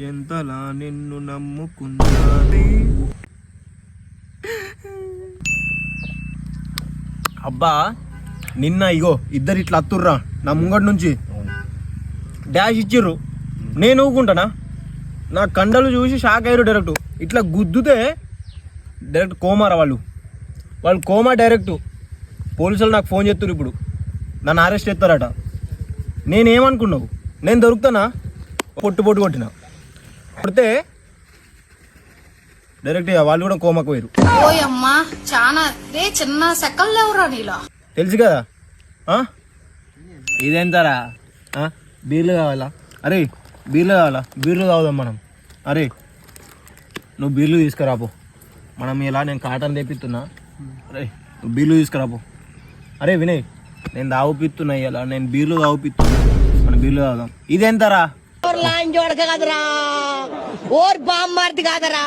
ఎంతలా నిన్ను నమ్ముకున్నానే. అబ్బా నిన్న ఇగో ఇద్దరు ఇట్లా అత్తుర్రా నా ముంగటి నుంచి డాష్ ఇచ్చిర్రు. నేను ఊకుంటానా? నా కండలు చూసి షాక్ అయ్యారు. డైరెక్ట్ ఇట్లా గుద్దుతే డైరెక్ట్ కోమారా వాళ్ళు కోమా డైరెక్ట్. పోలీసులు నాకు ఫోన్ చేస్తారు, ఇప్పుడు నన్ను అరెస్ట్ చేస్తారట. నేనేమనుకున్నావు, నేను దొరుకుతానా? పొట్టు కొట్టిన కొడితే డైరెక్ట్ వాళ్ళు కూడా కోమాకు పోయారు. ఓయమ్మా చాలా చిన్న సెకల్ ఎవరా నీలా తెలుసు కదా. ఇదేంతారా? బీర్లు కావాలా? అరే బీర్లు కావాలా? బీర్లు తాగుదాం మనం. అరే నువ్వు బీర్లు తీసుకురాపో. మనం ఇలా నేను కాటన్ తెప్పిస్తున్నా. అరే నువ్వు బీర్లు తీసుకురాపో. అరే వినయ్, నేను తాగుపిస్తున్నా ఇలా, నేను బీర్లు తాగుపిస్తున్నా. మనం బీర్లు తాగుదాం. ఇదేంతారా? కదరా ఓర్ బామ్మర్ది కదరా